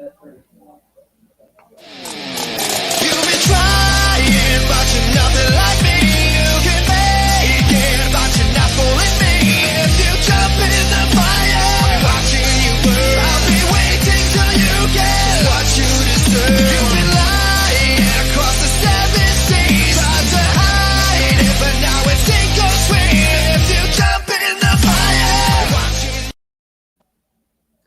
You've been trying, but you're nothing like me. You can make it, but you're not fooling me. If you jump in the fire, I'll be watching you burn. I'll be waiting till you get what you deserve. You've been lying across the 7 seas, tried to hide it, but now it's sink or swim. If you jump in the fire, watching.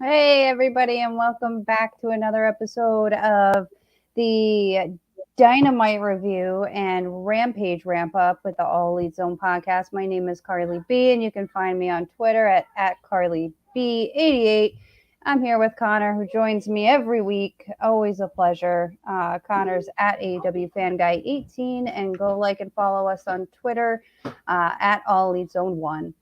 Hey everybody, and welcome back to another episode of the Dynamite review and Rampage ramp up with the All Elite Zone podcast. My name is Carly B, and you can find me on Twitter at CarlyB88. I'm here with Connor, who joins me every week. Always a pleasure. Connor's at AEW Fan Guy 18, and go like and follow us on Twitter at All Elite Zone 1.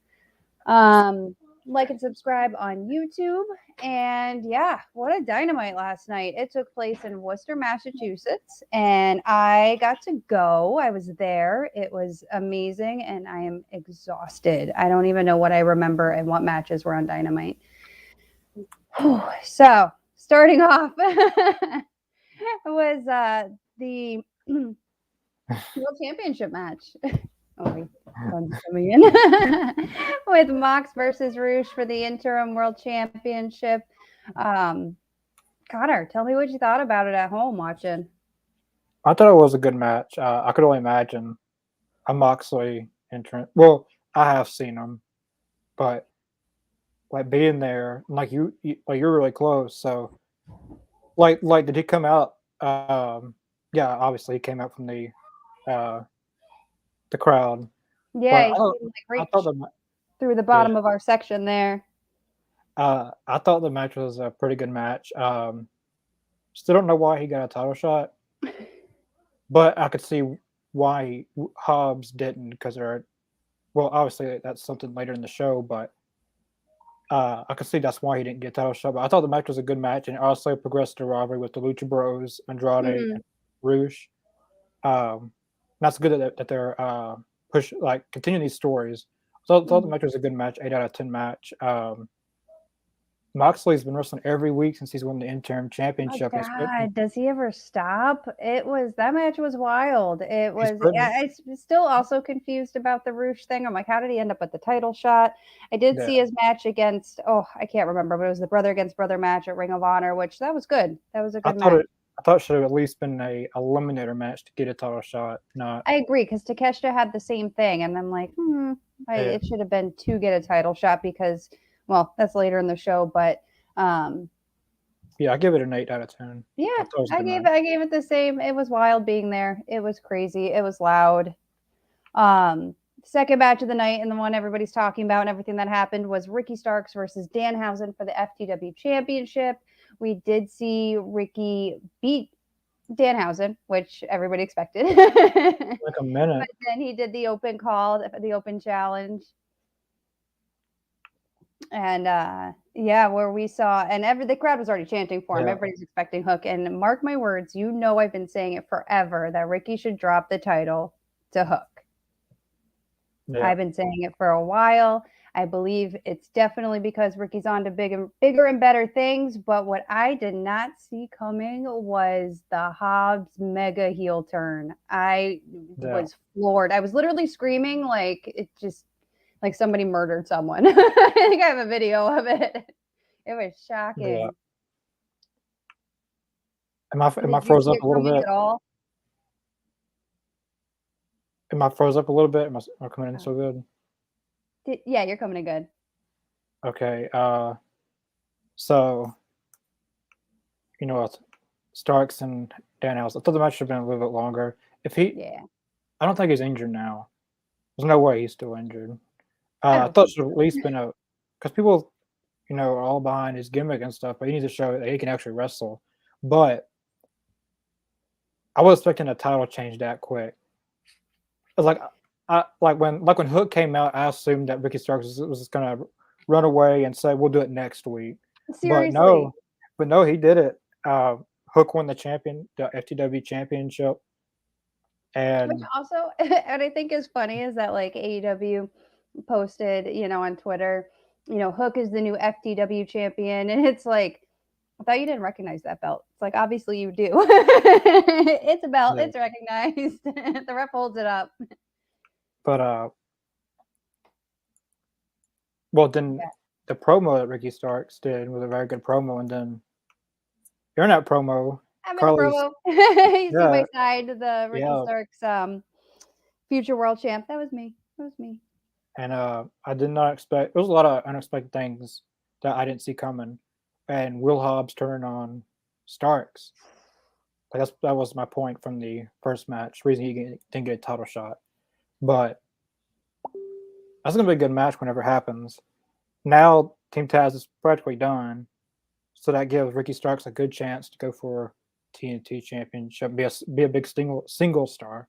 Like and subscribe on YouTube. And yeah, what a Dynamite last night. It took place in Worcester, Massachusetts, and I got to go. I was there. It was amazing, and I am exhausted. I don't even know what I remember and what matches were on Dynamite. So, starting off was the World Championship match. Coming in with Mox versus Roosh for the interim world championship. Connor, tell me what you thought about it at home watching. I thought it was a good match. I could only imagine a Moxley entrant. Well, I have seen him, but like being there, like you're really close. So, like, did he come out? Yeah, obviously he came out from the crowd. Yeah, he came, through the bottom of our section there. I thought the match was a pretty good match. Still don't know why he got a title shot, but I could see why Hobbs didn't, because obviously that's something later in the show, but I could see that's why he didn't get a title shot. But I thought the match was a good match, and it also progressed to rivalry with the Lucha Bros, Andrade, and Roosh. That's good that they're continuing these stories. So I thought the match was a good match, 8 out of 10 match. Moxley's been wrestling every week since he's won the interim championship. Oh God, does he ever stop? That match was wild. I'm still also confused about the Roosh thing. I'm like, how did he end up with the title shot? I did see his match against, I can't remember, but it was the brother against brother match at Ring of Honor, which that was good. That was a good match. I thought it should have at least been a eliminator match to get a title shot. I agree, because Takeshita had the same thing, and I'm like, it should have been to get a title shot because, well, that's later in the show, but yeah, I give it an 8 out of 10. Yeah, I gave it the same. It was wild being there. It was crazy. It was loud. Second match of the night, and the one everybody's talking about and everything that happened, was Ricky Starks versus Danhausen for the FTW Championship. We did see Ricky beat Danhausen, which everybody expected. Like a minute. But then he did the open call, the open challenge. And where we saw, and the crowd was already chanting for him. Everybody's expecting Hook. And mark my words, I've been saying it forever that Ricky should drop the title to Hook. Yeah. I've been saying it for a while. I believe it's definitely because Ricky's on to bigger and better things. But what I did not see coming was the Hobbs mega heel turn. I was floored. I was literally screaming like somebody murdered someone. I think I have a video of it. It was shocking. Yeah. Am I froze up a little bit? Am I froze up a little bit? Am I coming in so good? Yeah, you're coming in good. Okay. So, Starks and Danhausen. I thought the match should have been a little bit longer. I don't think he's injured now. There's no way he's still injured. I thought it should have at least been because people, are all behind his gimmick and stuff, but he needs to show that he can actually wrestle. But I was expecting a title change that quick. It was when Hook came out, I assumed that Ricky Starks was just gonna run away and say we'll do it next week. Seriously. But no, he did it. Hook won the FTW championship. And which also, and I think is funny is that like AEW posted, on Twitter, Hook is the new FTW champion, and it's like I thought you didn't recognize that belt. It's like, obviously you do. It's a belt. Yeah. It's recognized. The ref holds it up. But well, then Yeah. the promo that Ricky Starks did was a very good promo, and then during that promo, I'm in the Carly's promo. You see my yeah, side, the Ricky yeah, Starks future world champ. That was me. That was me. and I did not expect. There was a lot of unexpected things that I didn't see coming, and Will Hobbs turn on Starks. Like that was my point from the first match. Reason didn't get a title shot, but that's gonna be a good match whenever it happens. Now Team Taz is practically done, so that gives Ricky Starks a good chance to go for TNT Championship, be a big single star.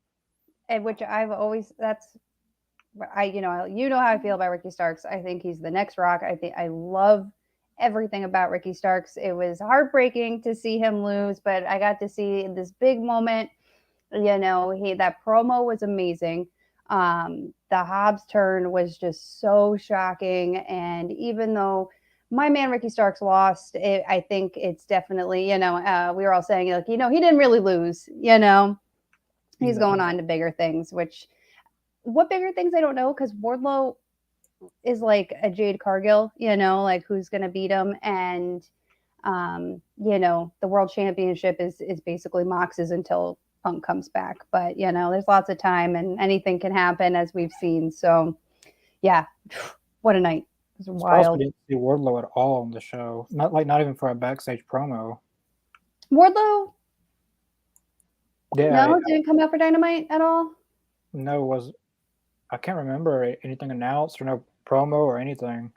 And which I've always that's you know how I feel about Ricky Starks. I think he's the next Rock. I love everything about Ricky Starks. It was heartbreaking to see him lose, but I got to see this big moment. That promo was amazing. The Hobbs turn was just so shocking, and even though my man Ricky Starks lost, I think it's definitely we were all saying like he didn't really lose. He's going on to bigger things. What bigger things I don't know, because Wardlow is like a Jade Cargill, like who's gonna beat him, and the world championship is basically Mox's until Punk comes back. But there's lots of time and anything can happen, as we've seen. So yeah, what a night. It was wild. We didn't see Wardlow at all on the show. Not even for a backstage promo. Wardlow? Yeah, No, didn't come out for Dynamite at all? No, I can't remember anything announced or no promo or anything.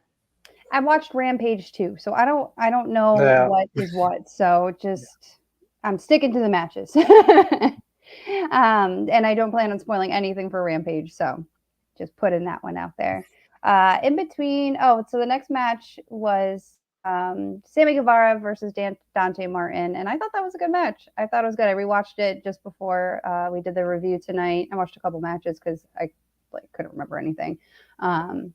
I watched Rampage too, so I don't know what is what. So I'm sticking to the matches. And I don't plan on spoiling anything for Rampage, so just putting that one out there. In between, so the next match was Sammy Guevara versus Dante Martin, and I thought that was a good match. I thought it was good. I rewatched it just before we did the review tonight. I watched a couple matches because I couldn't remember anything. Sammy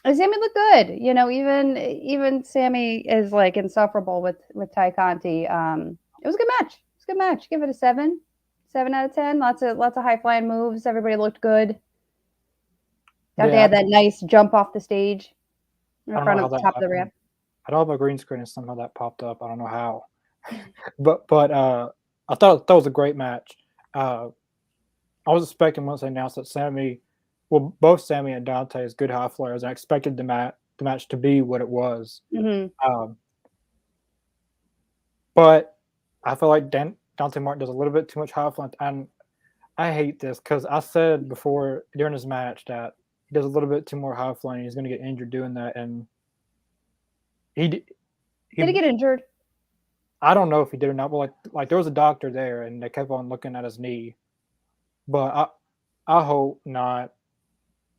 looked good. Even Sammy is like insufferable with Ty Conti. It was a good match. It's a good match. Give it a 7 out of 10. Lots of high flying moves. Everybody looked good. Dante had that nice jump off the stage in front of the top of the ramp. I don't have a green screen and somehow that popped up. I don't know how. but I thought that was a great match. I was expecting once they announced that both Sammy and Dante as good high flyers. I expected the match to be what it was. Mm-hmm. But I feel like Dante Martin does a little bit too much high flying, and I hate this because I said before during his match that he does a little bit too more high flying. He's going to get injured doing that, and did he get injured? I don't know if he did or not, but like there was a doctor there, and they kept on looking at his knee. But I hope not.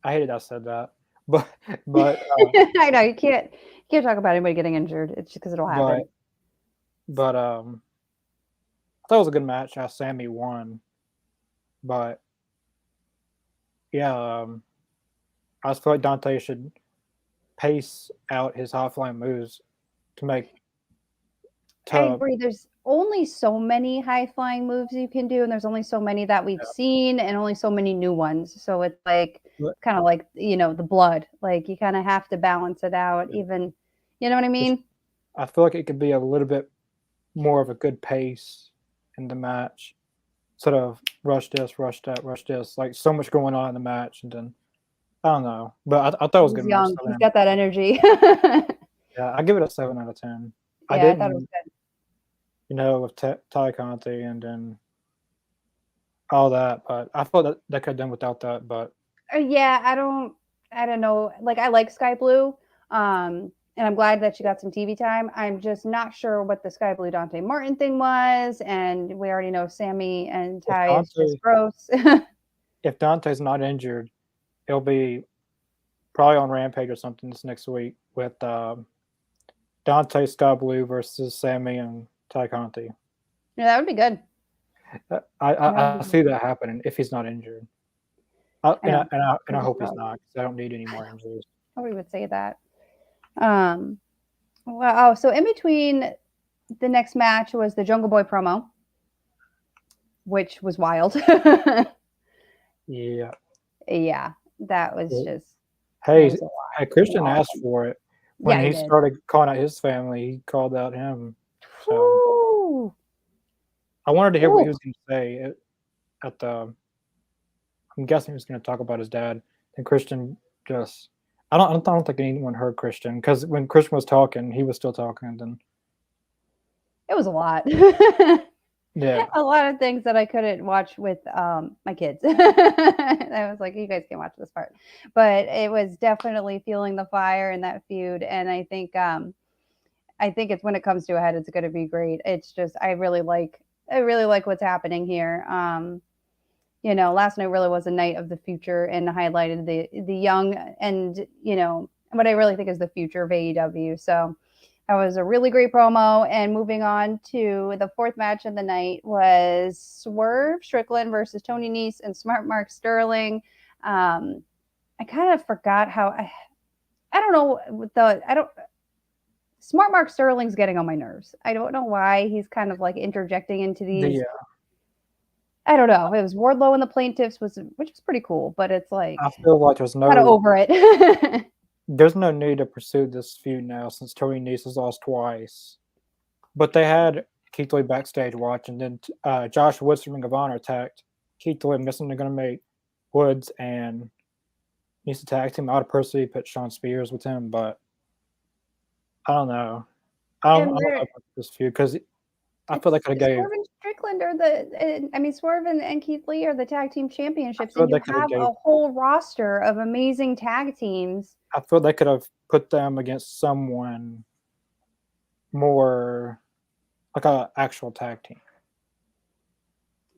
I hated I said that, but I know you can't talk about anybody getting injured. It's just because it'll happen. But I thought it was a good match. Sammy won, but yeah, I just feel like Dante should pace out his high flying moves to make. I agree. There's only so many high flying moves you can do, and there's only so many that we've seen, and only so many new ones. So it's like kind of like the blood. Like you kind of have to balance it out. Even, you know what I mean? I feel like it could be a little bit more of a good pace in the match, sort of rush this, rush that, rush this. Like so much going on in the match, and then I don't know, but I thought it was a good match. He's got that energy. Yeah, I give it a 7 out of 10. Yeah, I thought it was good. With Ty Conti and then all that, but I thought that could have done without that. But yeah, I don't know. Like I like Sky Blue, and I'm glad that she got some TV time. I'm just not sure what the Sky Blue Dante Martin thing was, and we already know Sammy and Ty is just gross. If Dante's not injured, it'll be probably on Rampage or something this next week with Dante Sky Blue versus Sammy and Ty Conti. Yeah, that would be good. I see that happening if he's not injured. I hope he's not, because I don't need any more injuries. Nobody would say that. Wow. So in between the next match was the Jungle Boy promo, which was wild. Yeah. Yeah, that was Well, just that Hey, was a lot. hey, Christian asked for it when Yeah, he he did. started calling out his family. He called out him. So Whew. I wanted to hear what he Ooh. was going to say at the. I'm guessing he was going to talk about his dad. And Christian just. I don't think anyone heard Christian because when Christian was talking, he was still talking. And then It was a lot. yeah, A lot of things that I couldn't watch with my kids. I was like, you guys can watch this part. But it was definitely fueling the fire in that feud. And I think it's when it comes to a head, it's gonna be great. It's just I really like what's happening here. Last night really was a night of the future and highlighted the young and what I really think is the future of AEW. So that was a really great promo. And moving on to the fourth match of the night was Swerve Strickland versus Tony Nese and Smart Mark Sterling. I kind of forgot how I don't know I don't Smart Mark Sterling's getting on my nerves. I don't know why he's kind of like interjecting into these. the I don't know. It was Wardlow and the plaintiffs which was pretty cool, but it's like I feel like kind of over it. there's no need to pursue this feud now since Tony Nese has lost twice. But they had Keith Lee backstage watching. Then Josh Woods from Ring of Honor attacked Keith Lee. I'm guessing they're going to make Woods and Nese tag team. I would personally put Sean Spears with him, but I don't know. I don't know about this feud because I feel like I gave. Swerve and Strickland are Swerve and Keith Lee are the tag team championships, feel and you they coulda have gave. a whole roster of amazing tag teams. I feel they could have put them against someone more like a actual tag team.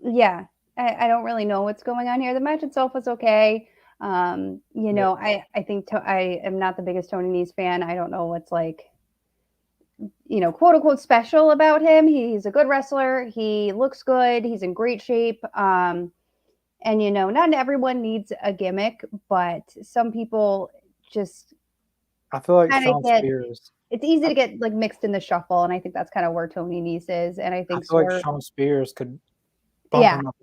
Yeah, I don't really know what's going on here. The match itself was okay. I think I am not the biggest Tony Nese fan. I don't know what's like, quote unquote special about him. He's a good wrestler. He looks good. He's in great shape. And not everyone needs a gimmick, but some people just I feel like kind of Sean get. Spears. It's easy to get like mixed in the shuffle, and I think that's kind of where Tony Nese is. And I I think feel like Swerve, Sean Spears could bump yeah, him up.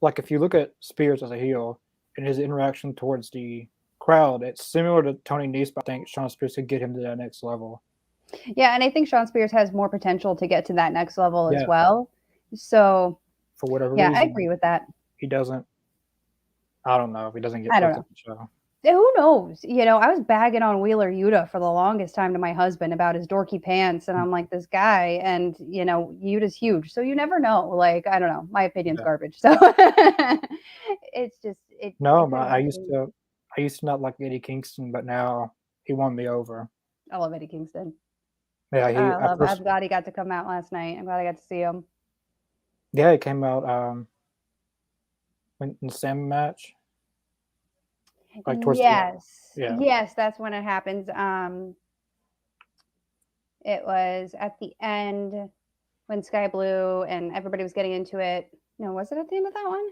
Like if you look at Spears as a heel and his interaction towards the crowd, it's similar to Tony Nese, but I think Sean Spears could get him to that next level. yeah, and I think Sean Spears has more potential to get to that next level as Yeah. well. So, For whatever yeah, reason, I agree with that. he doesn't. I don't know if he doesn't get I don't booked know. at the show. Who knows? I was bagging on Wheeler Yuta for the longest time to my husband about his dorky pants, and I'm like, this guy, and Yuta's huge, so you never know. Like, I don't know. My opinion's Yeah. garbage, so it's just it. No, It's but interesting. I used to not like Eddie Kingston, but now he won me over. I love Eddie Kingston. Yeah, I'm glad he got to come out last night. I'm glad I got to see him. yeah, he came out in the Sammy match. Like towards Yes, the yeah. yes, that's when it happens. It was at the end when Sky Blue and everybody was getting into it. No, was it at the end of that one?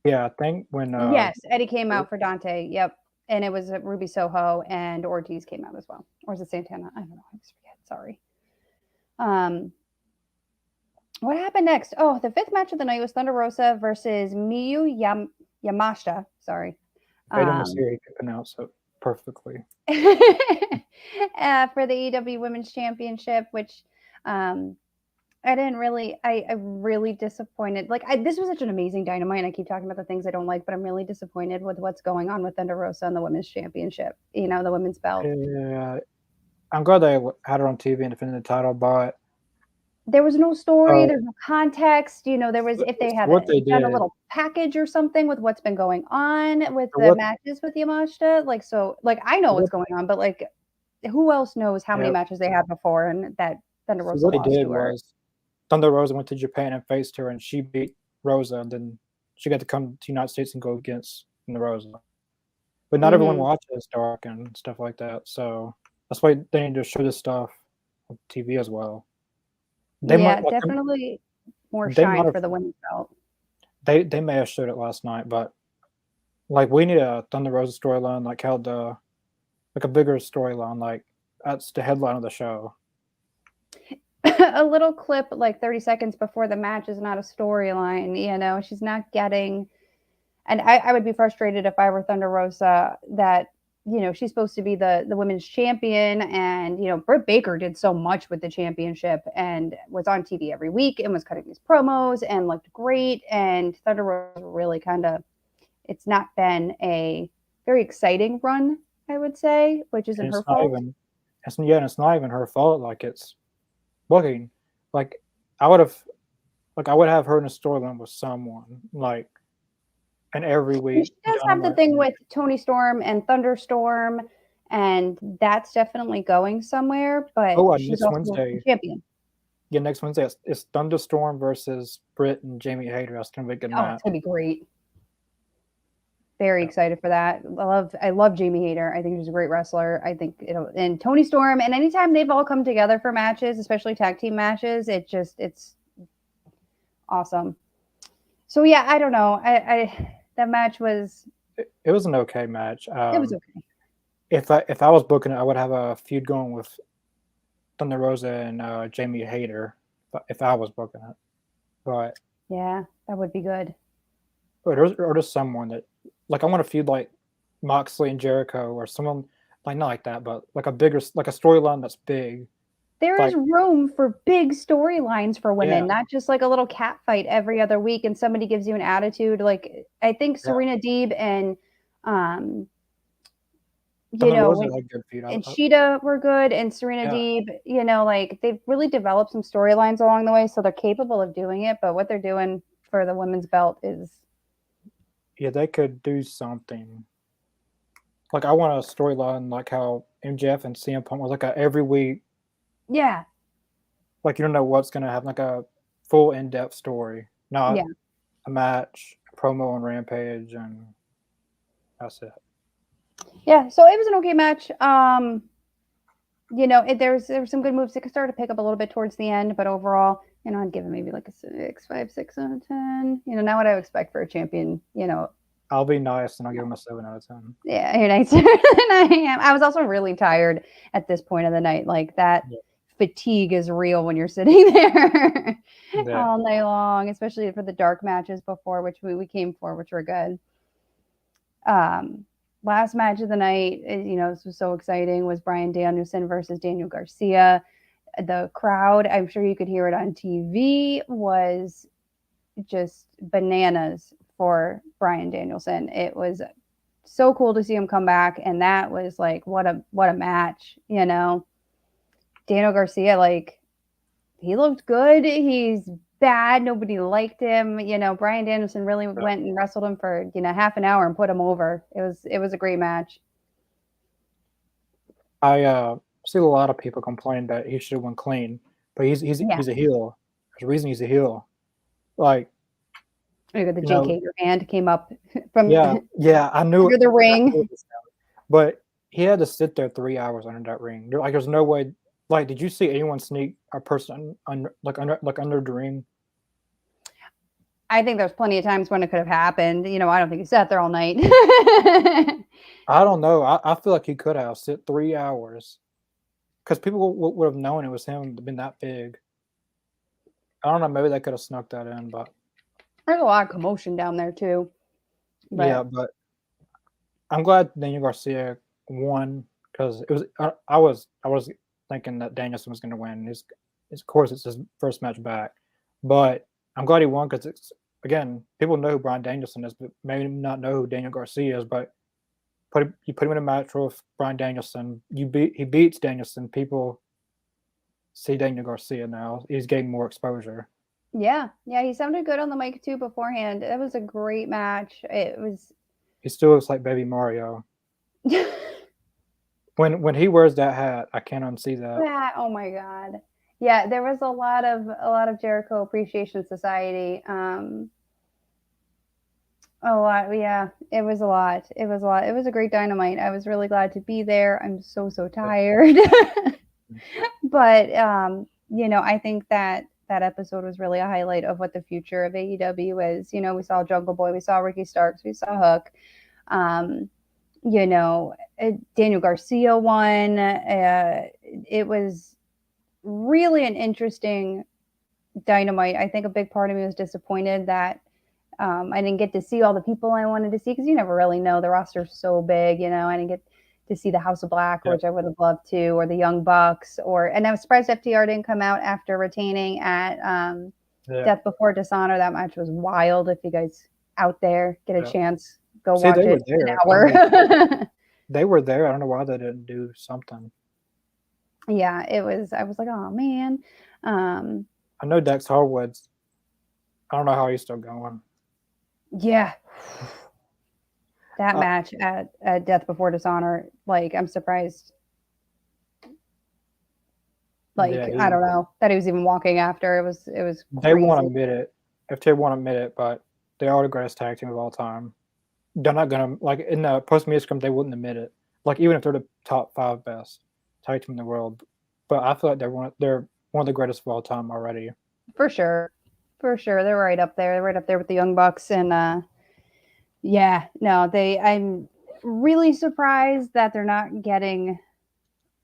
Yeah, I think when Yes, Eddie came out for Dante. Yep. And it was Ruby Soho and Ortiz came out as well. Or is it Santana? I don't know. I just forget. Sorry. What happened next? Oh, the fifth match of the night was Thunder Rosa versus Yamashita. Sorry. if Adam was here, he could pronounce it perfectly. For the AEW Women's Championship, which I really disappointed. Like this was such an amazing Dynamite, and I keep talking about the things I don't like, but I'm really disappointed with what's going on with Thunder Rosa and the Women's Championship. The women's belt. Yeah, I'm glad they had her on TV and defended the title, but there was no story. There's no context. There was if they had done a little package or something with what's been going on with the matches with Yamashita. I know what's going on, but like, who else knows how many matches they had before and that Thunder Rosa lost to her? Thunder Rosa went to Japan and faced her, and she beat Rosa, and then she got to come to the United States and go against Thunder Rosa. But not everyone watches Dark and stuff like that, so that's why they need to show this stuff on TV as well. Definitely more shine for the women's belt. They may have showed it last night, but like we need a Thunder Rosa storyline, like a bigger storyline, like that's the headline of the show. A little clip like 30 seconds before the match is not a storyline. You know, she's not getting. And I would be frustrated if I were Thunder Rosa that, you know, she's supposed to be the women's champion. And, you know, Britt Baker did so much with the championship and was on TV every week and was cutting these promos and looked great. And Thunder Rosa really kind of, it's not been a very exciting run, I would say, which isn't her fault. It's not even her fault. Like, it's booking. Like, I would have her in a storyline with someone, like, and every week. She does have the thing with Tony Storm and Thunderstorm, and that's definitely going somewhere. But she's also Wednesday, champion. Yeah, next Wednesday it's Thunderstorm versus Britt and Jamie Hayter. That's gonna be a good match. It's gonna be great. Very excited for that. I love Jamie Hayter. I think she's a great wrestler. I think and Tony Storm, and anytime they've all come together for matches, especially tag team matches, it's awesome. So yeah, I don't know. That match was. It was an okay match. It was okay. If I was booking it, I would have a feud going with Thunder Rosa and Jamie Hayter. If I was booking it, but yeah, that would be good. Or there's someone that, like, I want to feud like Moxley and Jericho or someone like, not like that, but like a storyline that's big. There is room for big storylines for women, not just like a little cat fight every other week and somebody gives you an attitude. Like, I think Serena Deeb and and Sheeta were good, and Serena Deeb, you know, like, they've really developed some storylines along the way, so they're capable of doing it. But what they're doing for the women's belt is, they could do something. Like, I want a storyline like how MJF and CM Punk was like a every week. Yeah. Like, you don't know what's gonna happen, like a full in-depth story, not a match, a promo on Rampage, and that's it. Yeah, so it was an okay match. You know, there's some good moves that started to pick up a little bit towards the end, but overall, you know, I'd give it maybe like a 6 out of 10. You know, not what I would expect for a champion. You know, I'll be nice and I'll give him a 7 out of 10. Yeah, you're nicer than I am. I was also really tired at this point of the night. Like, that fatigue is real when you're sitting there all night long, especially for the dark matches before, which we came for, which were good. Last match of the night, you know, this was so exciting, was Bryan Danielson versus Daniel Garcia. The crowd, I'm sure you could hear it on TV, was just bananas for Bryan Danielson. It was so cool to see him come back, and that was like, what a match, you know. Daniel Garcia, like, he looked good. He's bad. Nobody liked him. You know, Bryan Danielson really went and wrestled him for, you know, half an hour and put him over. It was a great match. I see a lot of people complain that he should have won clean, but he's a heel. There's a reason he's a heel. Like, the Jake Hager hand came up from I knew under the ring, but he had to sit there 3 hours under that ring. Like, there's no way. Like, did you see anyone sneak a person under the ring? I think there's plenty of times when it could have happened. You know, I don't think he sat there all night. I don't know. I feel like he could have sit 3 hours, because people would have known it was him, been that big. I don't know. Maybe they could have snuck that in, but there's a lot of commotion down there too. But I'm glad Daniel Garcia won, because it was. I was thinking that Danielson was going to win. Of course, it's his first match back, but I'm glad he won, because it's, again, people know who Bryan Danielson is, but maybe not know who Daniel Garcia is. But you put him in a match with Bryan Danielson, he beats Danielson. People see Daniel Garcia now. He's getting more exposure. Yeah, he sounded good on the mic too beforehand. It was a great match. He still looks like Baby Mario. When he wears that hat, I can't unsee that. Oh my God. Yeah, there was a lot of Jericho Appreciation Society. A lot. Yeah, it was a lot. It was a great Dynamite. I was really glad to be there. I'm so tired. But you know, I think that episode was really a highlight of what the future of AEW is. You know, we saw Jungle Boy, we saw Ricky Starks, we saw Hook. Daniel Garcia won. It was really an interesting Dynamite. I think a big part of me was disappointed that I didn't get to see all the people I wanted to see because you never really know. The roster's so big, I didn't get to see the House of Black, which I would have loved to, or the Young Bucks, and I was surprised FTR didn't come out after retaining at Death Before Dishonor. That match was wild. If you guys out there get a chance, go watch it. An hour. They were there. I don't know why they didn't do something. Yeah, it was. I was like, oh man. I know Dex Harwood's. I don't know how he's still going. Yeah. That match at Death Before Dishonor, I'm surprised. I don't know that he was even walking after. It was crazy. They won't admit it. FTR won't admit it, but they are the greatest tag team of all time. They're not gonna in the post-media scrum. They wouldn't admit it. Even if they're the top 5 best tag team in the world, but I feel like they're one of the greatest of all time already. For sure. They're right up there. They're right up there with the Young Bucks, and I'm really surprised that they're not getting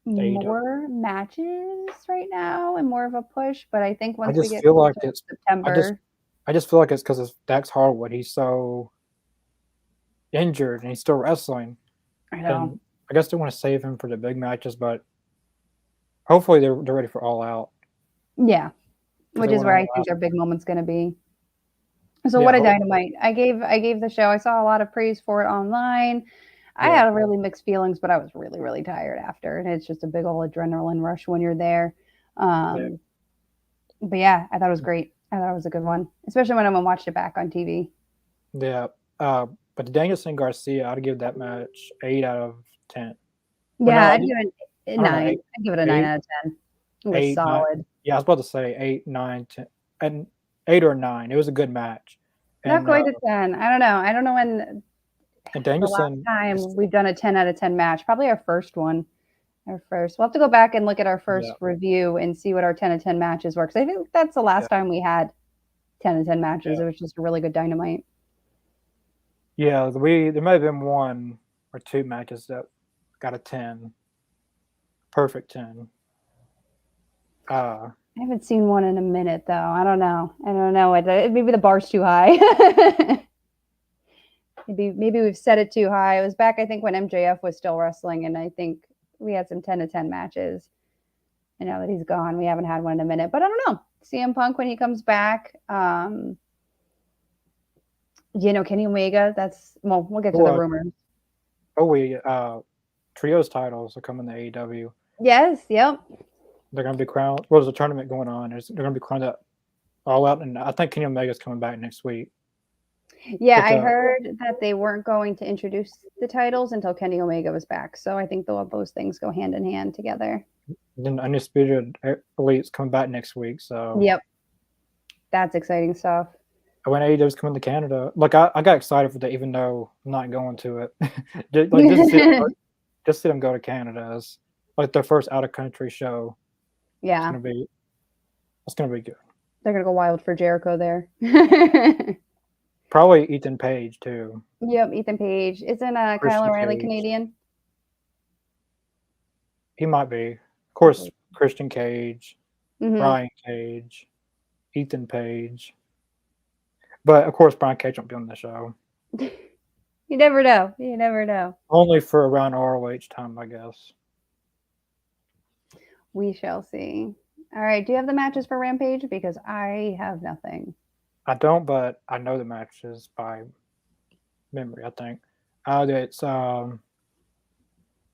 more matches right now and more of a push. But I think once we get to September, I just feel like it's because of Dax Harwood. He's so injured and he's still wrestling. I know. And I guess they want to save him for the big matches, but hopefully they're ready for All Out. Yeah, which is where I think their big moment's going to be. So what a Dynamite. I gave the show. I saw a lot of praise for it online. I had really mixed feelings, but I was really, really tired after. And it's just a big old adrenaline rush when you're there. But yeah, I thought it was great. I thought it was a good one, especially when I watched it back on TV. Yeah. But the Danielson Garcia, I'd give that match 8 out of 10. Yeah, I'd give it a 9. I'd give it a 9 out of 10. It was solid. 9. Yeah, I was about to say 8, 9, 10, and 8 or 9. It was a good match. Not quite a 10. I don't know. I don't know when the last time we've done a 10 out of 10 match. Probably our first one. We'll have to go back and look at our first review and see what our 10 out of 10 matches were. Because I think that's the last time we had 10 out of 10 matches. It was just a really good Dynamite. Yeah, there might have been 1 or 2 matches that got a 10. Perfect 10. I haven't seen one in a minute, though. I don't know. Maybe the bar's too high. maybe we've set it too high. It was back, I think, when MJF was still wrestling, and I think we had some 10 to 10 matches. And now that he's gone, we haven't had one in a minute. But I don't know. CM Punk, when he comes back, Kenny Omega, we'll get to the rumors. Trios titles are coming to AEW. Yes, yep. They're going to be crowned. There's a tournament going on. They're going to be crowned All Out, and I think Kenny Omega's coming back next week. Yeah, I heard that they weren't going to introduce the titles until Kenny Omega was back. So I think those things go hand in hand together. Then Undisputed Elite's coming back next week. So yep, that's exciting stuff. When AEW's coming to Canada, I got excited for that, even though I'm not going to it. just see them go to Canada as their first out of country show. Yeah, it's gonna be good. They're gonna go wild for Jericho there. Probably Ethan Page too. Yep, Ethan Page. Isn't Kyle O'Reilly Canadian? He might be. Of course, Christian Cage, Brian Cage, Ethan Page. But of course, Brian Cage won't be on the show. You never know. Only for around ROH time, I guess. We shall see. All right. Do you have the matches for Rampage? Because I have nothing. I don't, but I know the matches by memory, I think. It's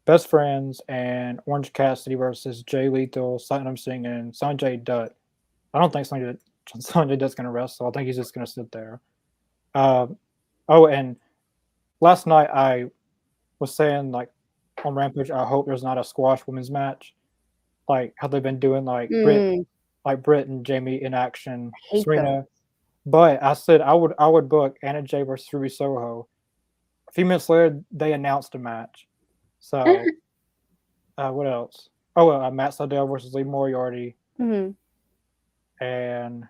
Best Friends and Orange Cassidy versus Jay Lethal, Satnam Singh, and Sanjay Dutt. I don't think Sanjay Dutt's going to wrestle. I think he's just going to sit there. And last night I was saying, on Rampage, I hope there's not a squash women's match. How they've been doing, Britt and Jamie in action, Serena. But I said I would book Anna Jay versus Ruby Soho. A few minutes later, they announced a match. So, what else? Matt Sydal versus Lee Moriarty. Mm-hmm. And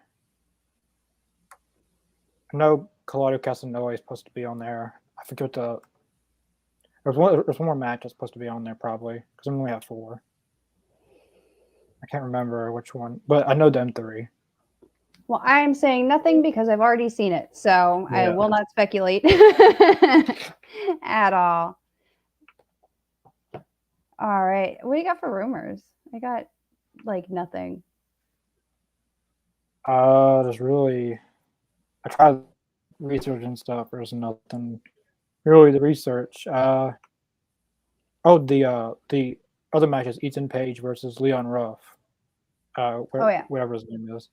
I know Claudio Castagnoli is supposed to be on there. I forget there's There's one more match that's supposed to be on there probably because we only have 4. I can't remember which one, but I know them 3. Well, I'm saying nothing because I've already seen it, so I Yeah. will not speculate at all. All right. What do you got for rumors? I got like nothing. There's really, I tried researching stuff. There's nothing really to research. The other match is Ethan Page versus Leon Ruff. Whatever his name is.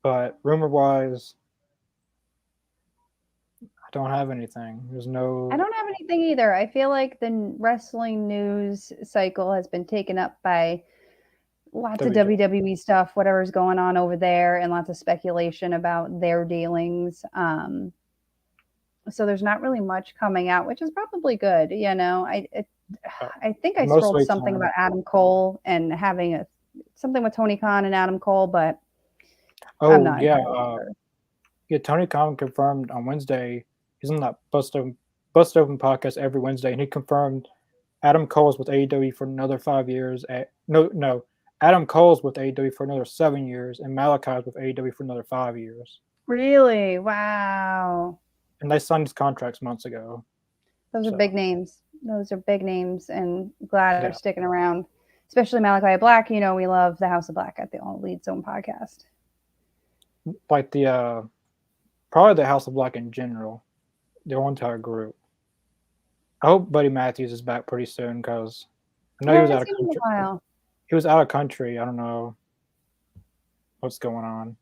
But rumor wise, I don't have anything. I don't have anything either. I feel like the wrestling news cycle has been taken up by lots of WWE stuff, whatever's going on over there, and lots of speculation about their dealings. So there's not really much coming out, which is probably good. You know, I think I scrolled something about Adam Cole and having something with Tony Khan and Adam Cole, but I'm not sure. Tony Khan confirmed on Wednesday. He's on that Bust Open podcast every Wednesday, and he confirmed Adam Cole's with AEW for another 5 years. No, Adam Cole's with AEW for another 7 years, and Malachi's with AEW for another 5 years. Really? Wow. And they signed his contracts months ago. Those are big names. Those are big names, and glad they're sticking around. Especially Malachi Black. You know, we love the House of Black at the All Elite Zone podcast. Like probably the House of Black in general. Their entire group. I hope Buddy Matthews is back pretty soon because I know he was out of country. He was out of country. I don't know what's going on.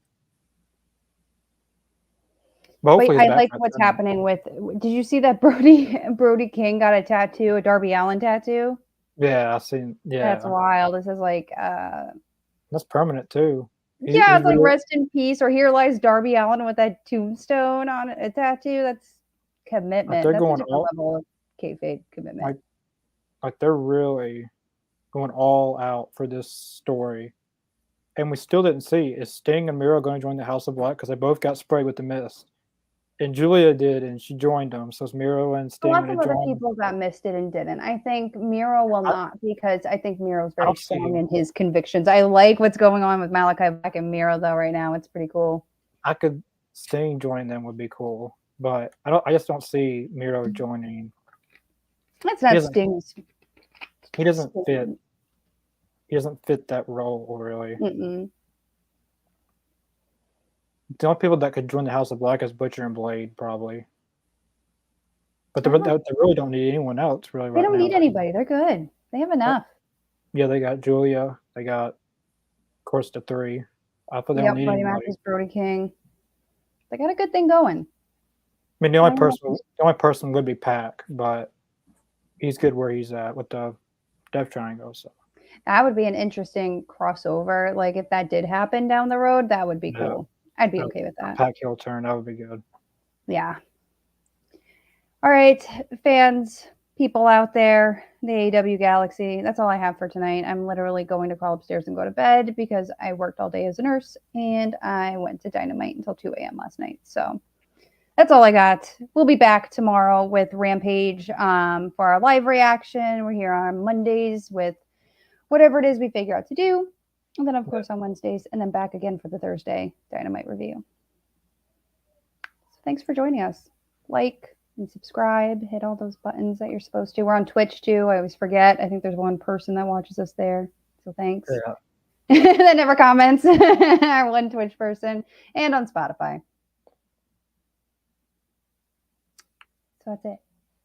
But hopefully I like what's happening with. Did you see that Brody King got a tattoo, a Darby Allin tattoo? Yeah, I've seen. Yeah, that's wild. This is like. That's permanent too. It's like rest in peace, or here lies Darby Allin with that tombstone on a tattoo. That's commitment. That's a different level of kayfabe commitment. Like they're really going all out for this story, and we still didn't see, is Sting and Miro going to join the House of Black because they both got sprayed with the mist, and Julia did, and she joined them. So it's Miro and Sting. Lots of other people got misted and didn't. I think Miro will not, because I think Miro's very strong in his convictions. I like what's going on with Malachi Black and Miro though right now. It's pretty cool. Sting joining them would be cool. But I just don't see Miro joining. That's not Sting's. He doesn't fit. He doesn't fit that role really. Mm-mm. The only people that could join the House of Black is Butcher and Blade, probably. But they really don't need anyone else, really. They don't need anybody. They're good. They have enough. Yeah, they got Julia. They got, of course, the 3. I thought they don't need anybody. Matthews, Brody King. They got a good thing going. I mean, the only person would be Pac, but he's good where he's at with the Death Triangle. So that would be an interesting crossover. Like if that did happen down the road, that would be cool. I'd be okay with that. Pac heel turn, that would be good. Yeah. All right, fans, people out there, the AEW Galaxy. That's all I have for tonight. I'm literally going to crawl upstairs and go to bed because I worked all day as a nurse and I went to Dynamite until 2 a.m. last night. So that's all I got. We'll be back tomorrow with Rampage for our live reaction. We're here on Mondays with whatever it is we figure out to do. And then, of course, on Wednesdays. And then back again for the Thursday Dynamite review. So thanks for joining us. Like and subscribe. Hit all those buttons that you're supposed to. We're on Twitch, too. I always forget. I think there's one person that watches us there. So thanks. Yeah. That never comments. Our one Twitch person. And on Spotify. So that's it.